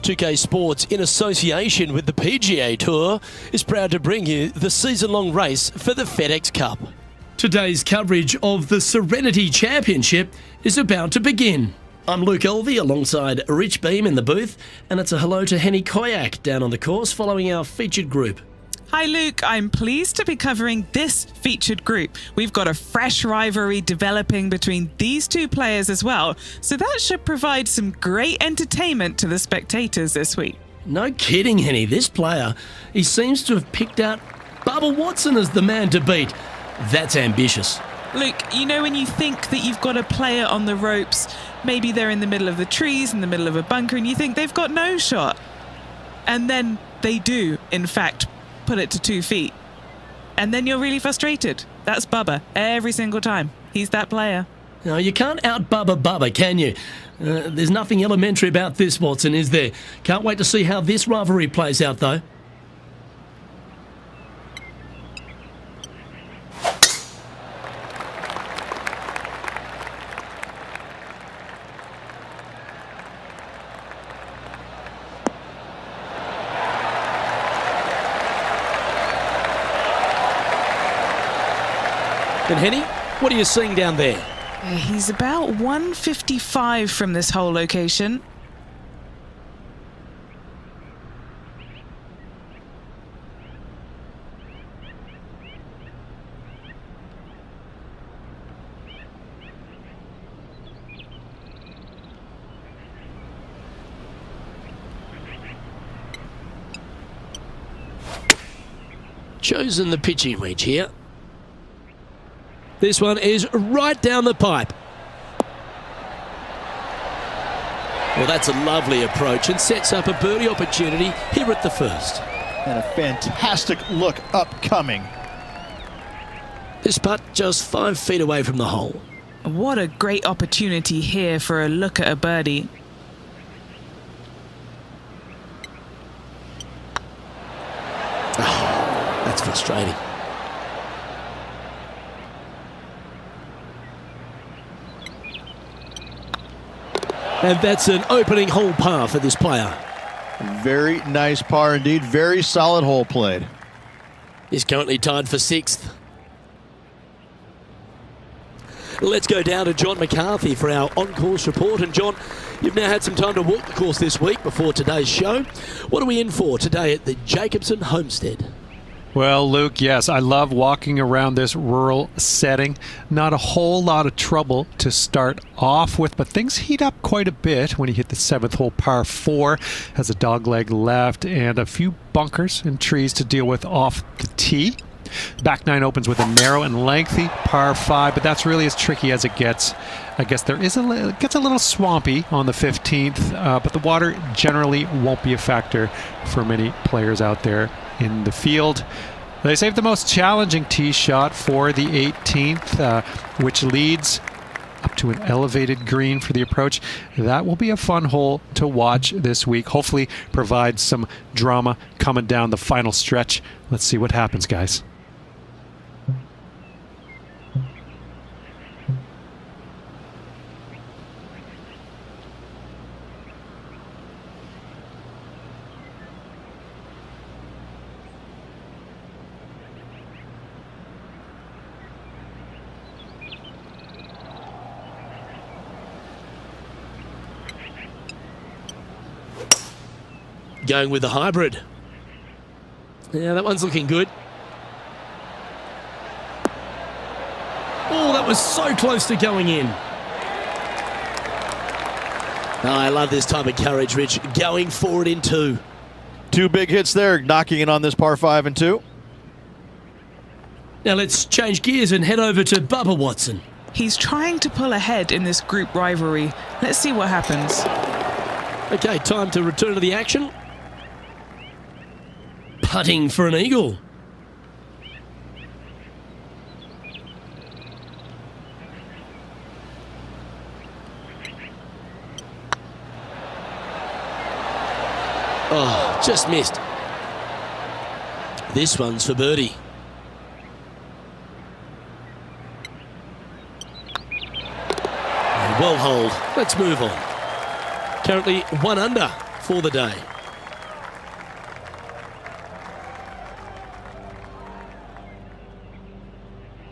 2K Sports, in association with the PGA Tour, is proud to bring you the season-long race for the FedEx Cup. Today's coverage of the Serenity Championship is about to begin. I'm Luke Elvey alongside Rich Beam in the booth, and it's a hello to Henny Koyak down on the course following our featured group. Hi Luke, I'm pleased to be covering this featured group. We've got a fresh rivalry developing between these two players as well, so that should provide some great entertainment to the spectators this week. No kidding, Henny. This player, he seems to have picked out Babba Watson as the man to beat. That's ambitious. Luke, you know when you think that you've got a player on the ropes, maybe they're in the middle of the trees, in the middle of a bunker, and you think they've got no shot. And then they do, in fact, put it to 2 feet. And then you're really frustrated. That's Babba every single time. He's that player. No, you can't out-Babba Babba, can you? There's nothing elementary about this, Watson, is there? Can't wait to see how this rivalry plays out, though. And Henny, what are you seeing down there? He's about 155 from this whole location. Chosen the pitching wedge here. This one is right down the pipe. Well, that's a lovely approach and sets up a birdie opportunity here at the first. And a fantastic look upcoming. This putt just 5 feet away from the hole. What a great opportunity here for a look at a birdie. Oh, that's frustrating. And that's an opening hole par for this player. Very nice par indeed. Very solid hole played. He's currently tied for 6th. Let's go down to John McCarthy for our on-course report. And John, you've now had some time to walk the course this week before today's show. What are we in for today at the Jacobson Homestead? Well, Luke, yes, I love walking around this rural setting. Not a whole lot of trouble to start off with, but things heat up quite a bit when you hit the 7th hole, par 4. Has a dogleg left and a few bunkers and trees to deal with off the tee. Back 9 opens with a narrow and lengthy par 5, but that's really as tricky as it gets. I guess it gets a little swampy on the 15th, but the water generally won't be a factor for many players out there in the field. They saved the most challenging tee shot for the 18th, which leads up to an elevated green for the approach. That will be a fun hole to watch this week. Hopefully provide some drama coming down the final stretch. Let's see what happens, guys. Going with the hybrid. Yeah, that one's looking good. Oh, that was so close to going in. Oh, I love this type of courage, Rich. Going forward in 2. 2 big hits there, knocking it on this par 5 and 2. Now let's change gears and head over to Babba Watson. He's trying to pull ahead in this group rivalry. Let's see what happens. Okay, time to return to the action. Putting for an eagle. Oh, just missed. This one's for birdie. Well holed. Let's move on. Currently 1 under for the day.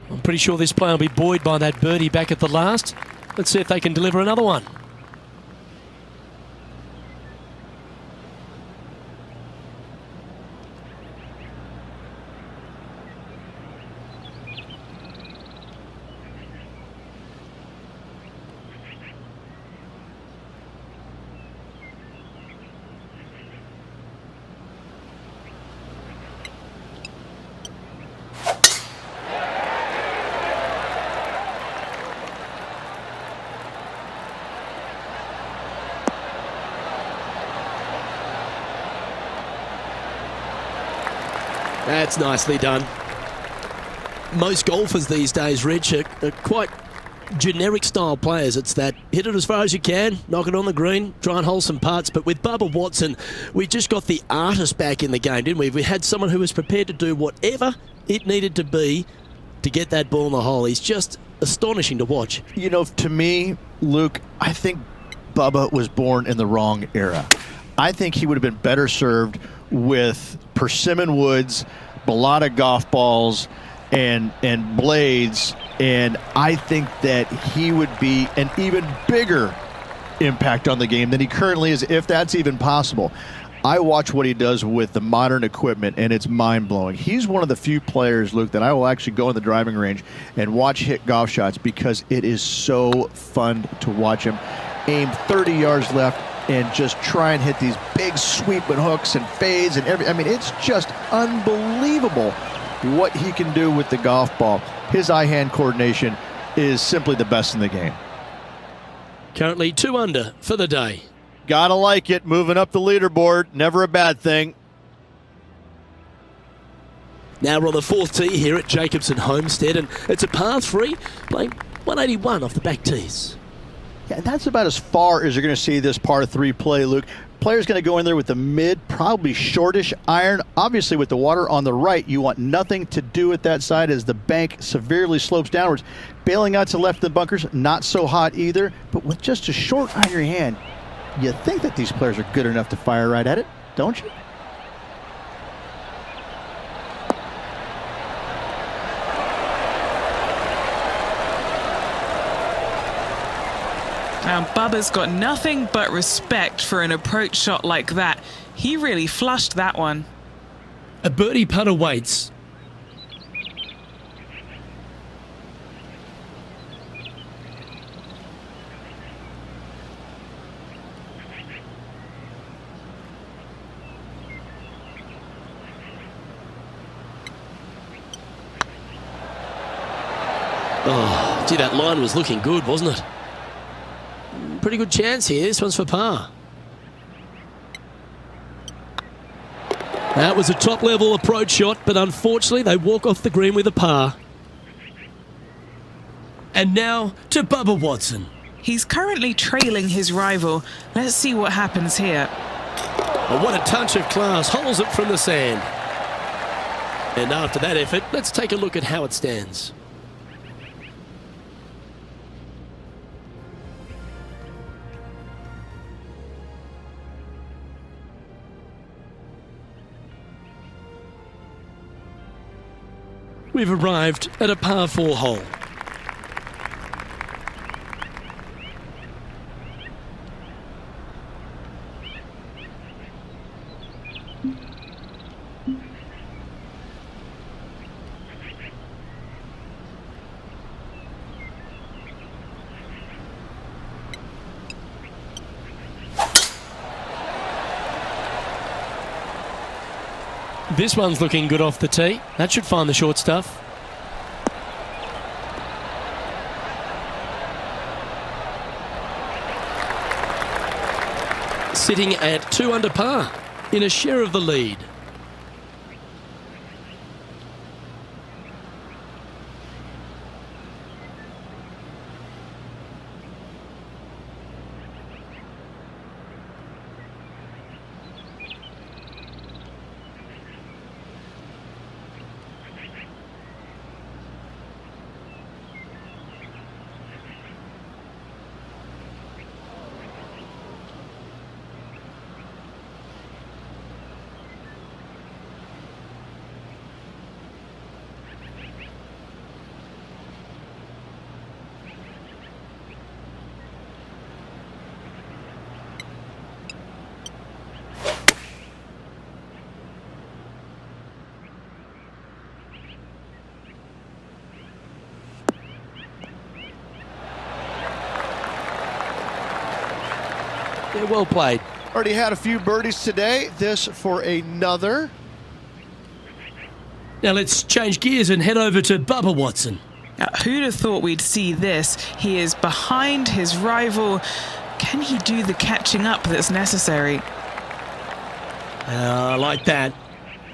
I'm pretty sure this player will be buoyed by that birdie back at the last. Let's see if they can deliver another one. That's nicely done. Most golfers these days, Rich, are quite generic style players. It's that hit it as far as you can, knock it on the green, try and hold some putts. But with Babba Watson, we just got the artist back in the game, didn't we? We had someone who was prepared to do whatever it needed to be to get that ball in the hole. He's just astonishing to watch. You know, to me, Luke, I think Babba was born in the wrong era. I think he would have been better served with persimmon woods, balata golf balls, and blades, and I think that he would be an even bigger impact on the game than he currently is, if that's even possible. I watch what he does with the modern equipment, and it's mind-blowing. He's one of the few players, Luke, that I will actually go in the driving range and watch hit golf shots because it is so fun to watch him aim 30 yards left and just try and hit these big sweeping hooks and fades and I mean, it's just unbelievable what he can do with the golf ball. His eye-hand coordination is simply the best in the game. Currently 2 under for the day. Gotta like it, moving up the leaderboard, never a bad thing. Now we're on the 4th tee here at Jacobson Homestead, and it's a par 3, playing 181 off the back tees. Yeah, and that's about as far as you're going to see this par 3 play, Luke. Player's going to go in there with the mid, probably shortish iron. Obviously, with the water on the right, you want nothing to do with that side as the bank severely slopes downwards. Bailing out to the left of the bunkers, not so hot either. But with just a short iron in your hand, you think that these players are good enough to fire right at it, don't you? Now, Bubba's got nothing but respect for an approach shot like that. He really flushed that one. A birdie putt awaits. Oh, gee, that line was looking good, wasn't it? Pretty good chance here. This one's for par. That was a top-level approach shot, but unfortunately they walk off the green with a par. And now to Babba Watson. He's currently trailing his rival. Let's see what happens here. Oh, what a touch of class. Holds it from the sand. And after that effort, let's take a look at how it stands. We've arrived at a par 4 hole. This one's looking good off the tee. That should find the short stuff. Sitting at 2 under par in a share of the lead. Yeah, well played. Already had a few birdies today. This for another. Now let's change gears and head over to Babba Watson. Who'd have thought we'd see this? He is behind his rival. Can he do the catching up that's necessary? I like that.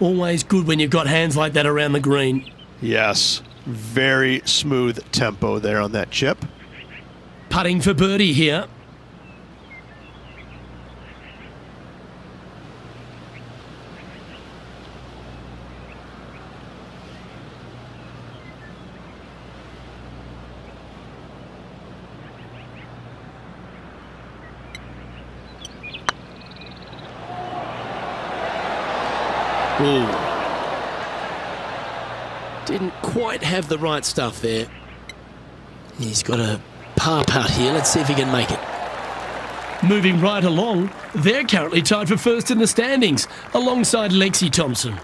Always good when you've got hands like that around the green. Yes, very smooth tempo there on that chip. Putting for birdie here. Ooh. Didn't quite have the right stuff there. He's got a par putt here. Let's see if he can make it. Moving right along, they're currently tied for first in the standings, alongside Lexi Thompson.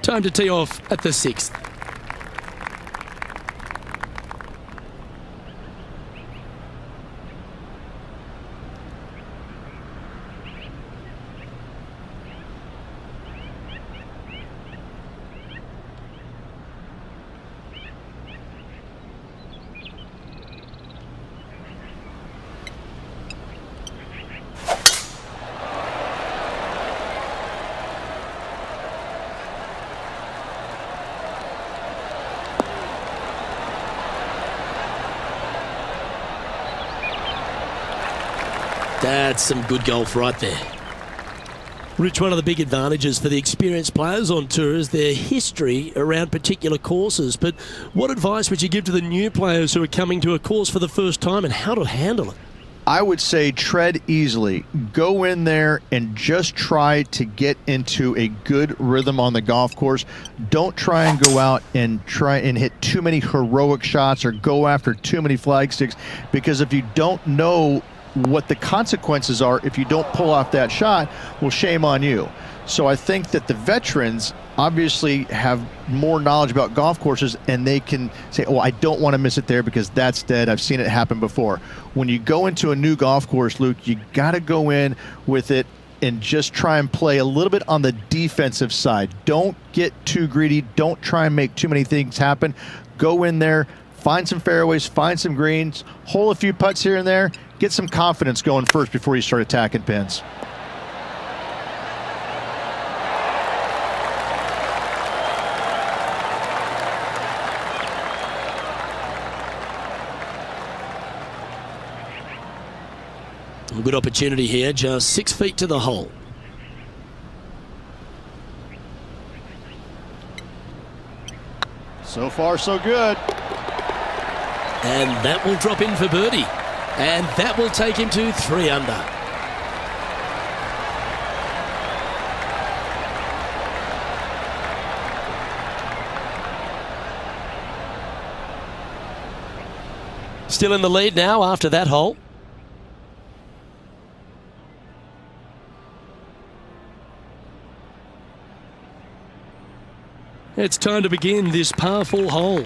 Time to tee off at the 6th. That's some good golf right there. Rich, one of the big advantages for the experienced players on tour is their history around particular courses. But what advice would you give to the new players who are coming to a course for the first time and how to handle it? I would say tread easily. Go in there and just try to get into a good rhythm on the golf course. Don't try and go out and try and hit too many heroic shots or go after too many flag sticks, because if you don't know what the consequences are if you don't pull off that shot, well, shame on you. So I think that the veterans obviously have more knowledge about golf courses, and they can say, oh, I don't want to miss it there because that's dead. I've seen it happen before. When you go into a new golf course, Luke, you got to go in with it and just try and play a little bit on the defensive side. Don't get too greedy. Don't try and make too many things happen. Go in there, find some fairways, find some greens, hole a few putts here and there, get some confidence going first before you start attacking pins. A good opportunity here, just 6 feet to the hole. So far, so good. And that will drop in for birdie. And that will take him to 3 under. Still in the lead now after that hole. It's time to begin this par 4 hole.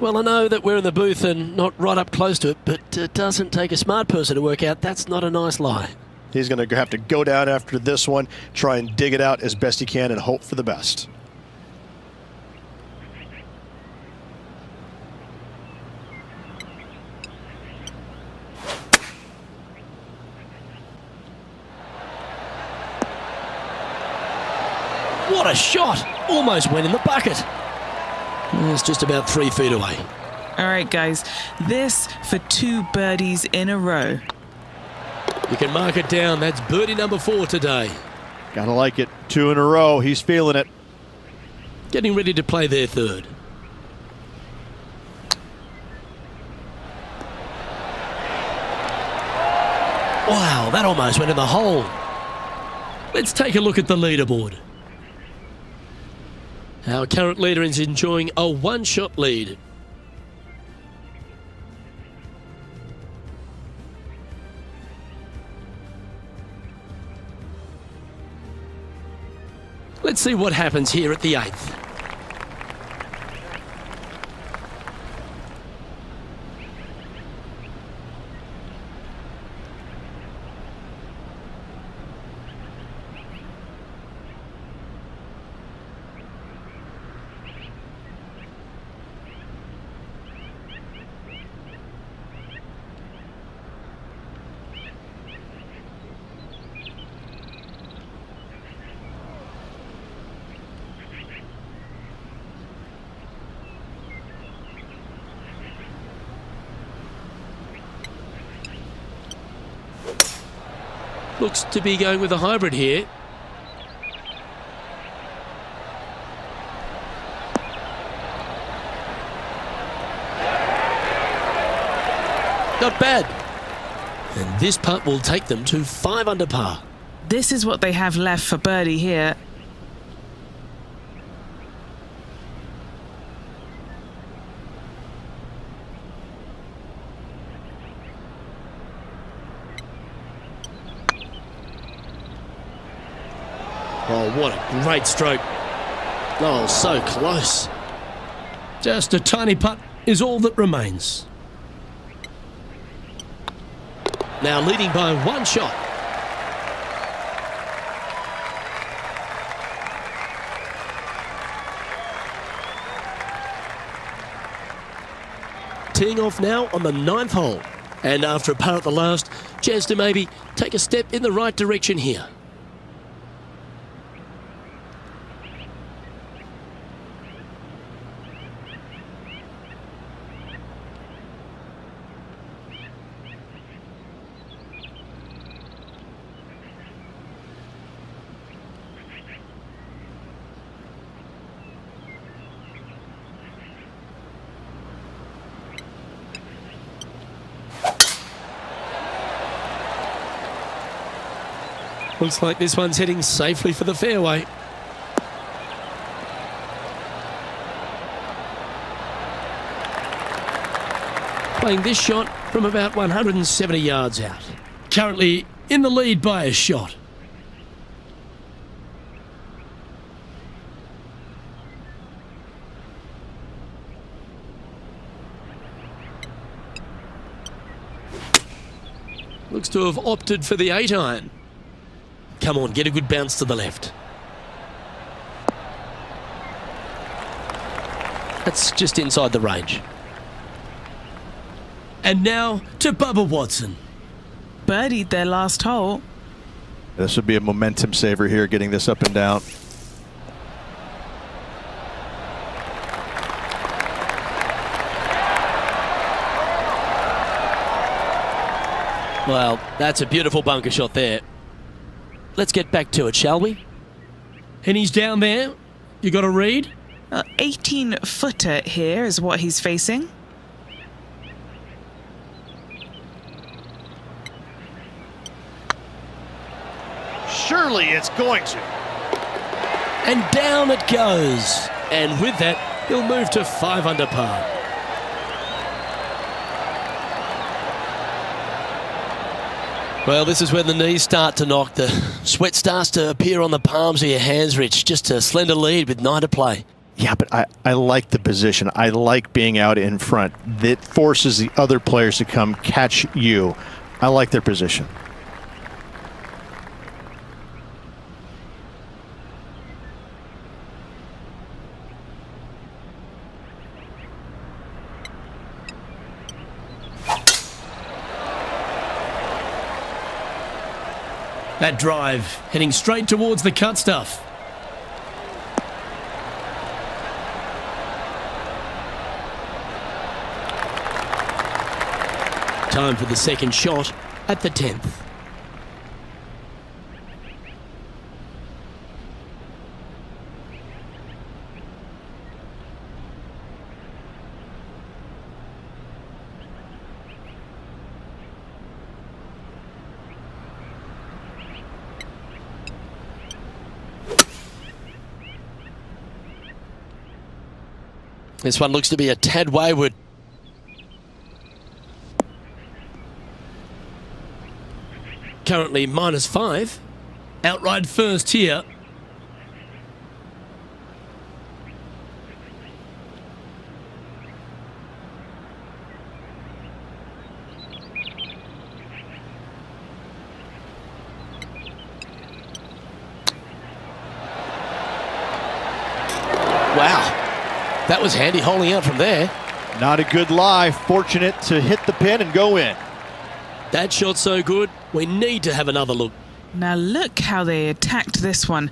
Well, I know that we're in the booth and not right up close to it, but it doesn't take a smart person to work out that's not a nice lie. He's going to have to go down after this one, try and dig it out as best he can and hope for the best. What a shot! Almost went in the bucket. It's just about 3 feet away. All right, guys, this for 2 birdies in a row. You can mark it down. That's birdie number 4 today. Gotta like it. 2 in a row. He's feeling it. Getting ready to play their 3rd. Wow, that almost went in the hole. Let's take a look at the leaderboard. Our current leader is enjoying a one-shot lead. Let's see what happens here at the 8th. Looks to be going with a hybrid here. Not bad. And this putt will take them to 5 under par. This is what they have left for birdie here. Oh, what a great stroke. Oh, so close. Just a tiny putt is all that remains. Now leading by 1 shot. Teeing off now on the 9th hole. And after a par at the last, chance to maybe take a step in the right direction here. Looks like this one's heading safely for the fairway. Playing this shot from about 170 yards out. Currently in the lead by a shot. Looks to have opted for the 8-iron. Come on, get a good bounce to the left. That's just inside the range. And now to Babba Watson. Birdied their last hole. This would be a momentum saver here, getting this up and down. Well, that's a beautiful bunker shot there. Let's get back to it, shall we? And he's down there. You got a read? 18-footer here is what he's facing. Surely it's going to. And down it goes. And with that, he'll move to 5 under par. Well, this is when the knees start to knock. The sweat starts to appear on the palms of your hands, Rich. Just a slender lead with 9 to play. Yeah, but I like the position. I like being out in front. That forces the other players to come catch you. I like their position. That drive heading straight towards the cut stuff. Time for the second shot at the 10th. This one looks to be a tad wayward. Currently -5. Outright first here. Wow, that was handy holding out from there. Not a good lie. Fortunate to hit the pin and go in. That shot's so good, we need to have another look. Now look how they attacked this one.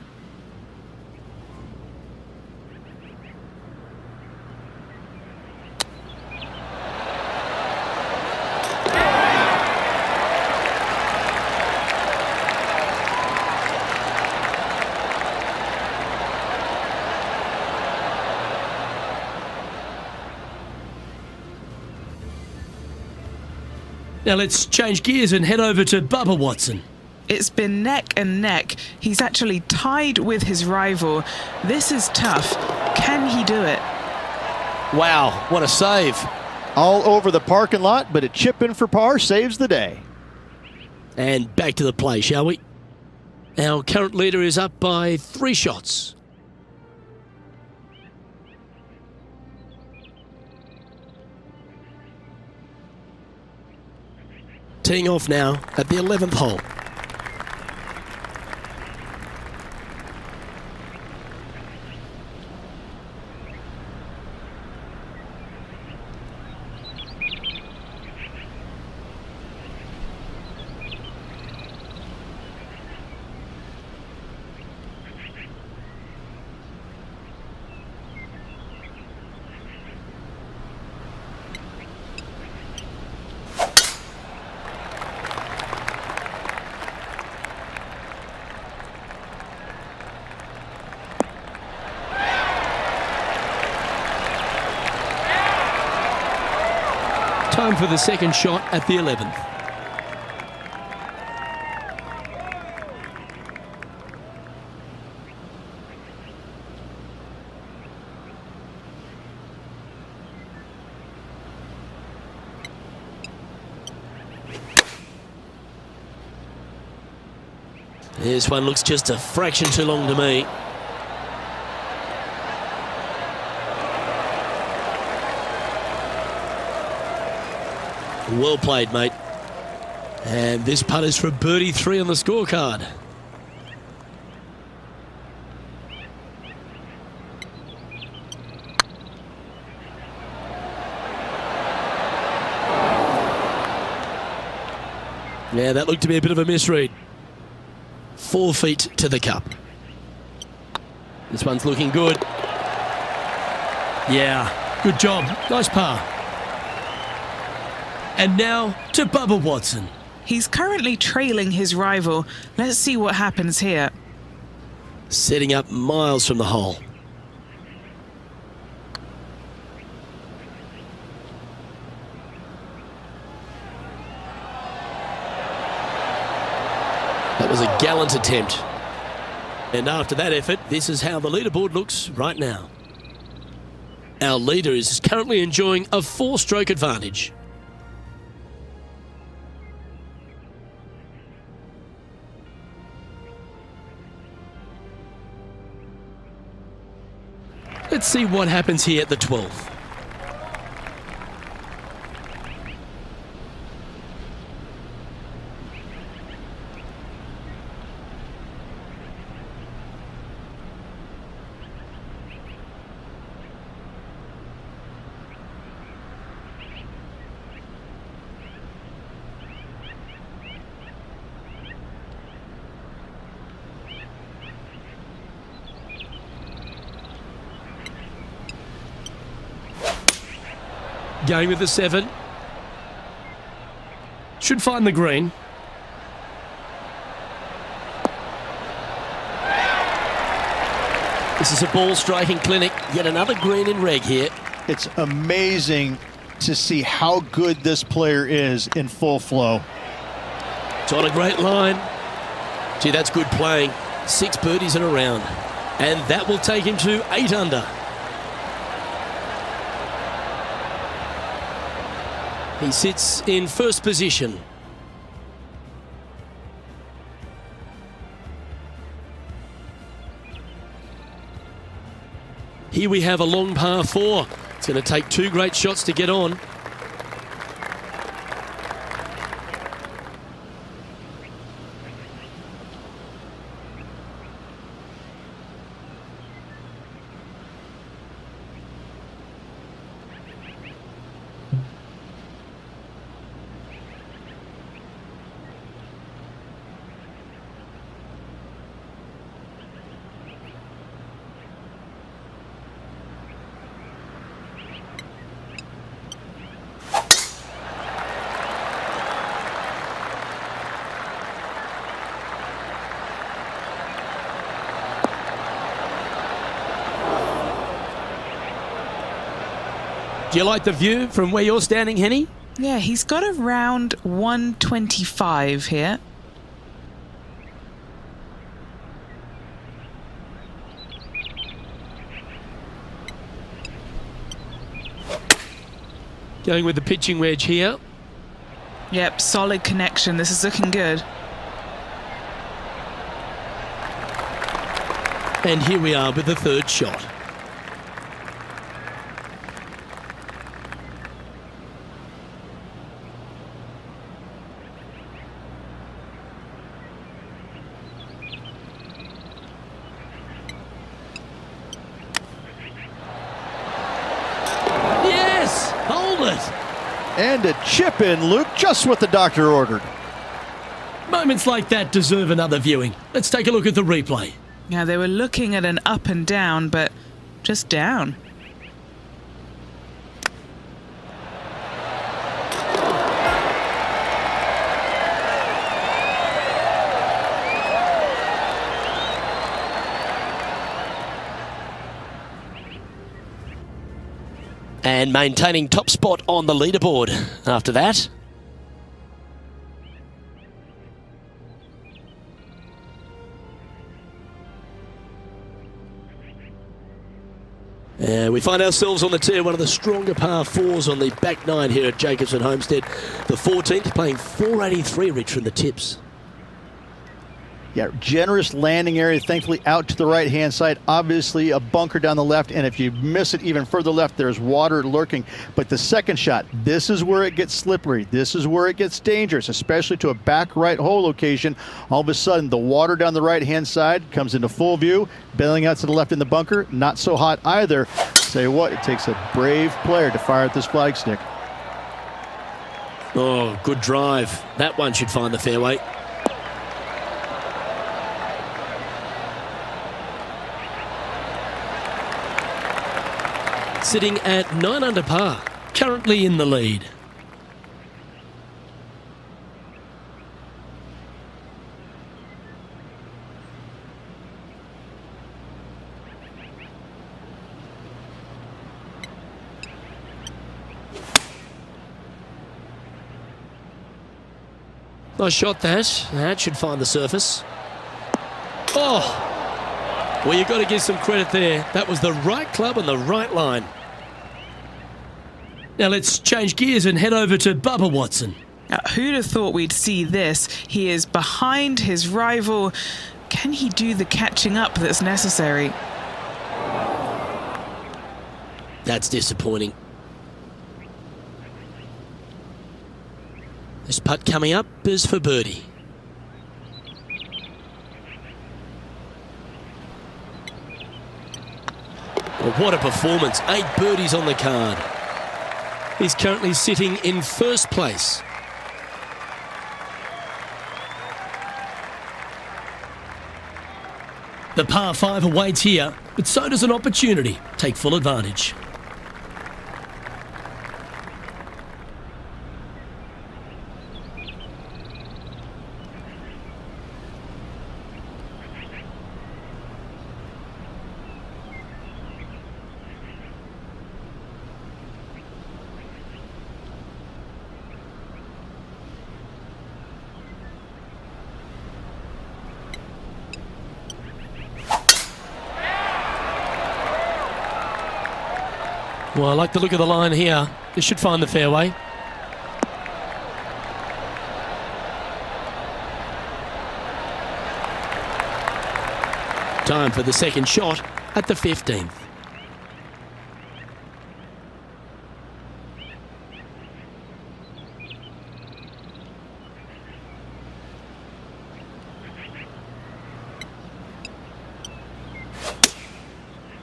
Now let's change gears and head over to Babba Watson. It's been neck and neck. He's actually tied with his rival. This is tough. Can he do it? Wow, what a save. All over the parking lot, but a chip in for par saves the day. And back to the play, shall we? Our current leader is up by 3 shots. Teeing off now at the 11th hole. Time for the second shot at the 11th. This one looks just a fraction too long to me. Well played, mate. And this putt is for birdie 3 on the scorecard. Yeah, that looked to be a bit of a misread. 4 feet to the cup. This one's looking good. Yeah, good job. Nice par. And now to Babba Watson. He's currently trailing his rival. Let's see what happens here. Setting up miles from the hole. That was a gallant attempt. And after that effort, this is how the leaderboard looks right now. Our leader is currently enjoying a 4-stroke advantage. Let's see what happens here at the 12th. Going with the 7. Should find the green. This is a ball striking clinic. Yet another green in reg here. It's amazing to see how good this player is in full flow. It's on a great line. Gee, that's good playing. 6 birdies in a round. And that will take him to 8 under. He sits in first position. Here we have a long par 4. It's going to take 2 great shots to get on. Do you like the view from where you're standing, Henny? Yeah, he's got around 125 here. Going with the pitching wedge here. Yep, solid connection. This is looking good. And here we are with the 3rd shot. And a chip in, Luke, just what the doctor ordered. Moments like that deserve another viewing. Let's take a look at the replay. Yeah, they were looking at an up and down, but just down. And maintaining top spot on the leaderboard after that. We find ourselves on the tee, one of the stronger par 4s on the back 9 here at Jacobson Homestead. The 14th, playing 483, Rich, from the tips. Yeah, generous landing area, thankfully out to the right-hand side. Obviously a bunker down the left, and if you miss it even further left, there's water lurking. But the second shot, this is where it gets slippery. This is where it gets dangerous, especially to a back right hole location. All of a sudden, the water down the right-hand side comes into full view. Bailing out to the left in the bunker, not so hot either. Say what, it takes a brave player to fire at this flagstick. Oh, good drive. That one should find the fairway. Sitting at 9 under par, currently in the lead. Nice shot that. That should find the surface. Oh! Well, you've got to give some credit there. That was the right club and the right line. Now let's change gears and head over to Babba Watson. Who'd have thought we'd see this? He is behind his rival. Can he do the catching up that's necessary? That's disappointing. This putt coming up is for birdie. Well, what a performance. 8 birdies on the card. He's currently sitting in first place. The par 5 awaits here, but so does an opportunity. Take full advantage. Well, I like the look of the line here. This should find the fairway. Time for the second shot at the 15th.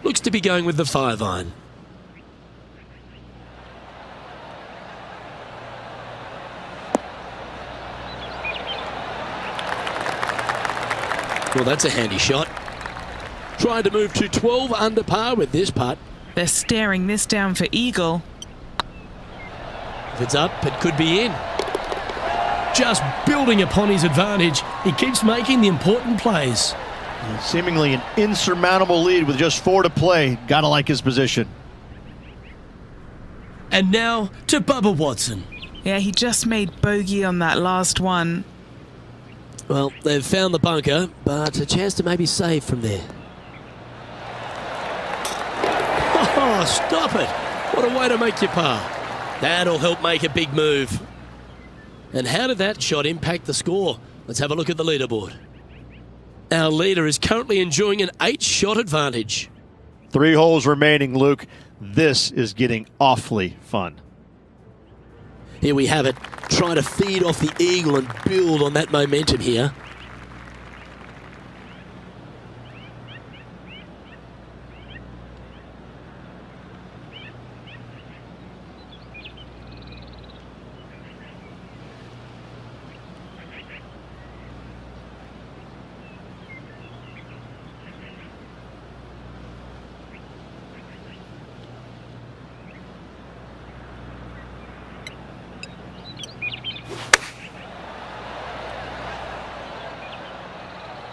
Looks to be going with the 5-iron. Well, that's a handy shot. Trying to move to 12 under par with this putt. They're staring this down for eagle. If it's up, it could be in. Just building upon his advantage, he keeps making the important plays. Seemingly an insurmountable lead with just 4 to play. Gotta like his position. And now to Babba Watson. Yeah, he just made bogey on that last one. Well, they've found the bunker, but a chance to maybe save from there. Oh, stop it. What a way to make your par. That'll help make a big move. And how did that shot impact the score? Let's have a look at the leaderboard. Our leader is currently enjoying an 8-shot advantage. 3 holes remaining, Luke. This is getting awfully fun. Here we have it. Trying to feed off the eagle and build on that momentum here.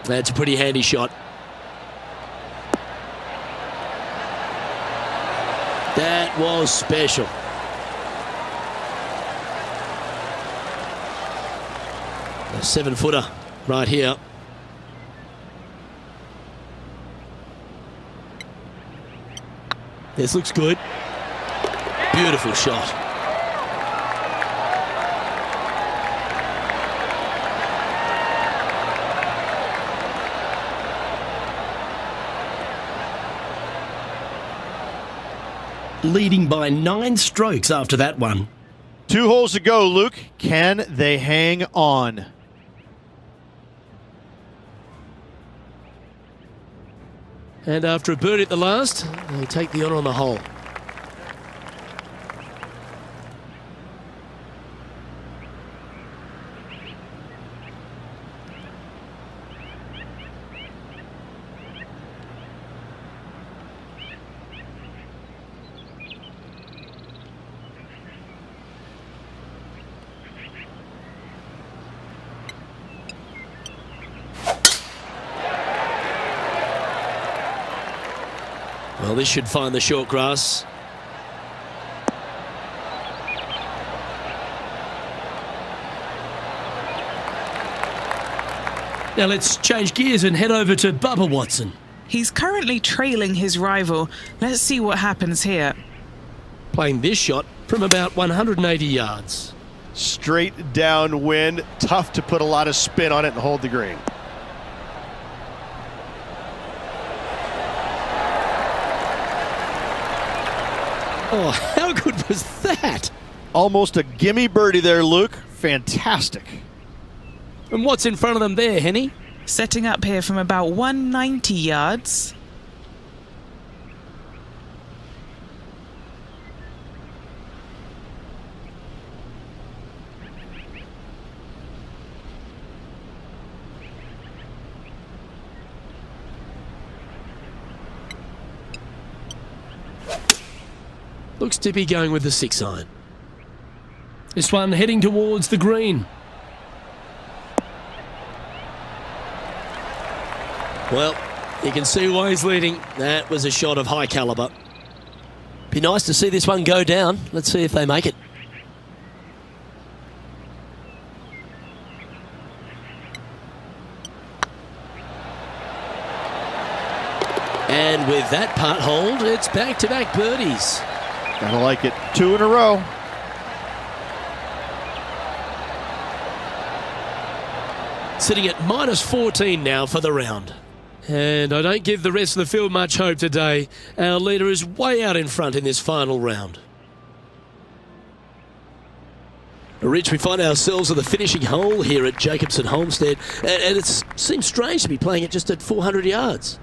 That's a pretty handy shot. That was special. A 7-footer right here. This looks good. Beautiful shot. Leading by 9 strokes after that one. 2 holes to go, Luke. Can they hang on? And after a birdie at the last, they'll take the honour on the hole. Well, this should find the short grass. Now let's change gears and head over to Babba Watson. He's currently trailing his rival. Let's see what happens here. Playing this shot from about 180 yards. Straight downwind. Tough to put a lot of spin on it and hold the green. Oh, how good was that? Almost a gimme birdie there, Luke. Fantastic. And what's in front of them there, Henny? Setting up here from about 190 yards. Looks to be going with the 6-iron. This one heading towards the green. Well, you can see why he's leading. That was a shot of high caliber. Be nice to see this one go down. Let's see if they make it. And with that putt hold, it's back-to-back birdies. Gotta like it. 2 in a row. Sitting at -14 now for the round. And I don't give the rest of the field much hope today. Our leader is way out in front in this final round. Rich, we find ourselves at the finishing hole here at Jacobson Homestead, and it seems strange to be playing it just at 400 yards.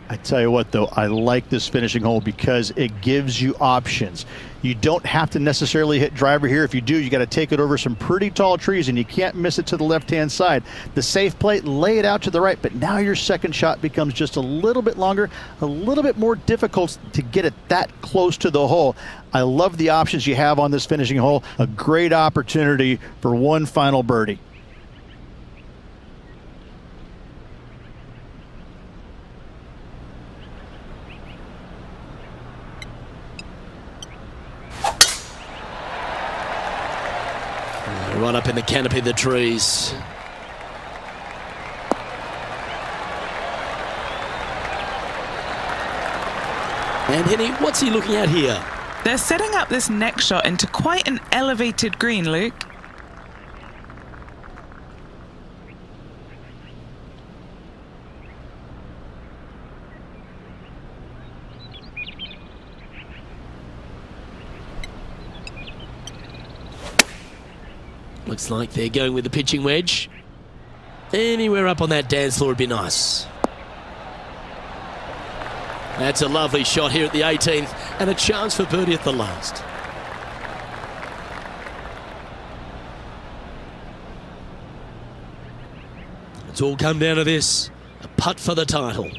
I tell you what, though, I like this finishing hole because it gives you options. You don't have to necessarily hit driver here. If you do, you got to take it over some pretty tall trees, and you can't miss it to the left-hand side. The safe play, lay it out to the right, but now your second shot becomes just a little bit longer, a little bit more difficult to get it that close to the hole. I love the options you have on this finishing hole. A great opportunity for one final birdie. Right up in the canopy of the trees. And Henny, what's he looking at here? They're setting up this next shot into quite an elevated green, Luke. Looks like they're going with the pitching wedge. Anywhere up on that dance floor would be nice. That's a lovely shot here at the 18th, and a chance for birdie at the last. It's all come down to this, a putt for the title.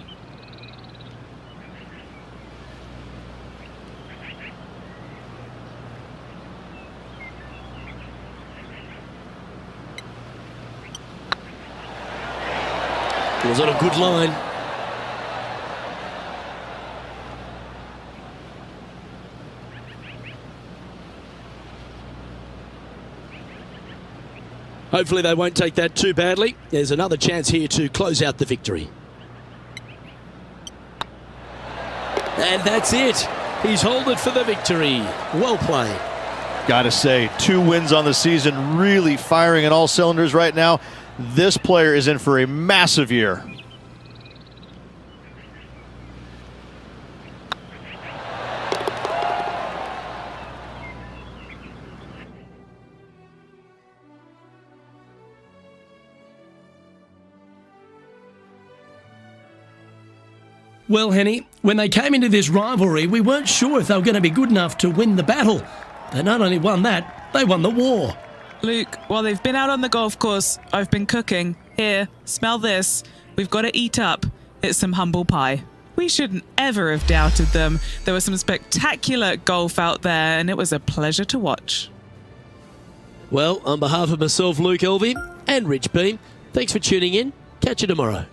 Was on a good line. Hopefully they won't take that too badly. There's another chance here to close out the victory. And that's it. He's holed it for the victory. Well played. Gotta say, 2 wins on the season, really firing at all cylinders right now. This player is in for a massive year. Well, Henny, when they came into this rivalry, we weren't sure if they were going to be good enough to win the battle. They not only won that, they won the war. Luke, while they've been out on the golf course, I've been cooking. Here, smell this. We've got to eat up. It's some humble pie. We shouldn't ever have doubted them. There was some spectacular golf out there, and it was a pleasure to watch. Well, on behalf of myself, Luke Elvey, and Rich Beam, thanks for tuning in. Catch you tomorrow.